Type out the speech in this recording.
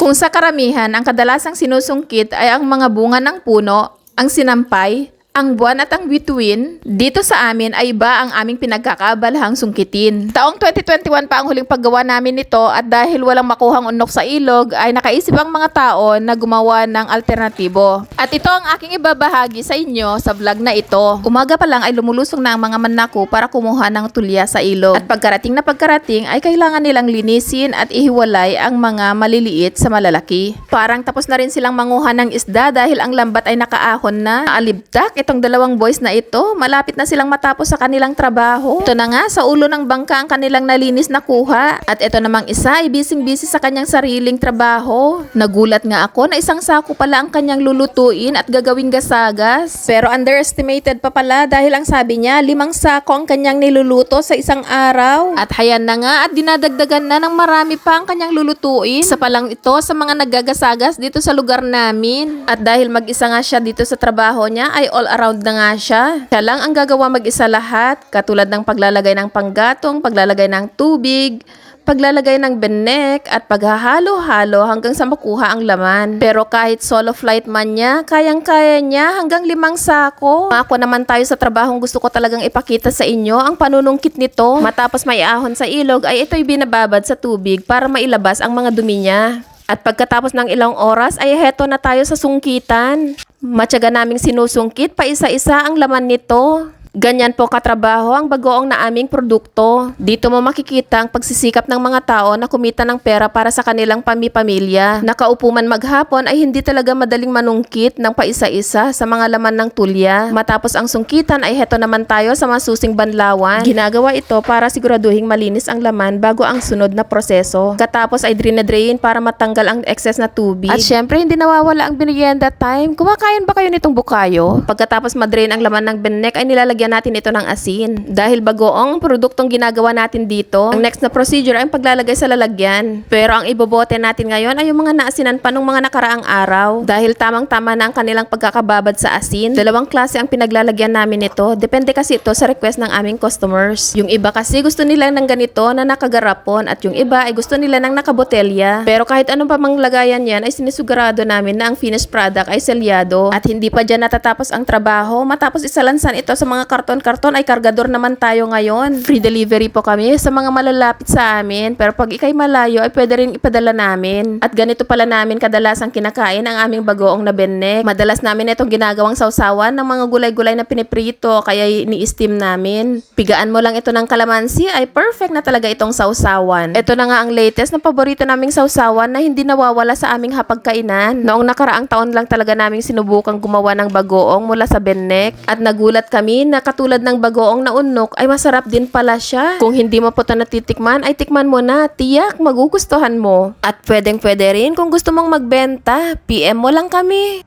Kung sa karamihan, ang kadalasang sinusungkit ay ang mga bunga ng puno, ang sinampay, ang buwan at ang bituin, dito sa amin ay iba ang aming pinagkakabalahang sungkitin. Taong 2021 pa ang huling paggawa namin nito at dahil walang makuhang unok sa ilog ay nakaisip ang mga tao na gumawa ng alternatibo. At ito ang aking ibabahagi sa inyo sa vlog na ito. Umaga pa lang ay lumulusong na ang mga manako para kumuha ng tulya sa ilog. At pagkarating ay kailangan nilang linisin at ihiwalay ang mga maliliit sa malalaki. Parang tapos na rin silang manguha ng isda dahil ang lambat ay nakaahon na, alibdak. Itong dalawang boys na ito, malapit na silang matapos sa kanilang trabaho. Ito na nga, sa ulo ng bangka ang kanilang nalinis na kuha. At ito namang isa ay busy sa kanyang sariling trabaho. Nagulat nga ako na isang sako pala ang kanyang lulutuin at gagawing gasagas. Pero underestimated pa pala dahil ang sabi niya, 5 sako ang kanyang niluluto sa isang araw. At hayan na nga at dinadagdagan na ng marami pa ang kanyang lulutuin. Isa pa lang ito sa mga naggagasagas dito sa lugar namin. At dahil mag-isa nga siya dito sa trabaho niya, ay all around na nga siya. Siya lang ang gagawa mag-isa lahat, katulad ng paglalagay ng panggatong, paglalagay ng tubig, paglalagay ng benek at paghahalo-halo hanggang sa makuha ang laman. Pero kahit solo flight man niya, kayang-kaya niya hanggang 5 sako. Ako naman tayo sa trabahong gusto ko talagang ipakita sa inyo ang panunungkit nito. Matapos may ahon sa ilog ay ito'y binababad sa tubig para mailabas ang mga dumi niya. At pagkatapos ng ilang oras ay heto na tayo sa sungkitan. Matyaga naming sinusungkit pa isa-isa ang laman nito. Ganyan po katrabaho ang bagoong na aming produkto. Dito mo makikita ang pagsisikap ng mga tao na kumita ng pera para sa kanilang pamilya. Nakaupo man maghapon ay hindi talaga madaling manungkit ng paisa-isa sa mga laman ng tulya. Matapos ang sungkitan ay heto naman tayo sa masusing banlawan. Ginagawa ito para siguraduhing malinis ang laman bago ang sunod na proseso. Katapos ay drain para matanggal ang excess na tubig. At syempre hindi nawawala ang merienda time. Kumakain ba kayo nitong bukayo? Pagkatapos madrain ang laman ng benek ay nilalagyan natin ito ng asin. Dahil bagoong produktong ginagawa natin dito, ang next na procedure ay paglalagay sa lalagyan. Pero ang ibobote natin ngayon ay yung mga naasinan pa nung mga nakaraang araw. Dahil tamang-tama na ang kanilang pagkakababad sa asin. 2 klase ang pinaglalagyan namin nito. Depende kasi ito sa request ng aming customers. Yung iba kasi gusto nila ng ganito na nakagarapon at yung iba ay gusto nila ng nakabotelya. Pero kahit anong pa mang lagayan yan ay sinisugurado namin na ang finished product ay selyado. At hindi pa dyan natatapos ang trabaho. Matapos isalansan ito sa mga karton-karton ay kargador naman tayo ngayon. Free delivery po kami sa mga malalapit sa amin. Pero pag ikay malayo ay pwede rin ipadala namin. At ganito pala namin kadalasang kinakain ang aming bagoong na benek. Madalas namin itong ginagawang sausawan ng mga gulay-gulay na piniprito kaya ni-steam namin. Pigaan mo lang ito ng kalamansi ay perfect na talaga itong sausawan. Ito na nga ang latest na paborito naming sausawan na hindi nawawala sa aming hapagkainan. Noong nakaraang taon lang talaga naming sinubukang gumawa ng bagoong mula sa benek at nagulat kami na katulad ng bagoong na unok ay masarap din pala siya. Kung hindi mo po ito natitikman ay tikman mo na, tiyak magugustuhan mo. At pwedeng pwede rin kung gusto mong magbenta, PM mo lang kami.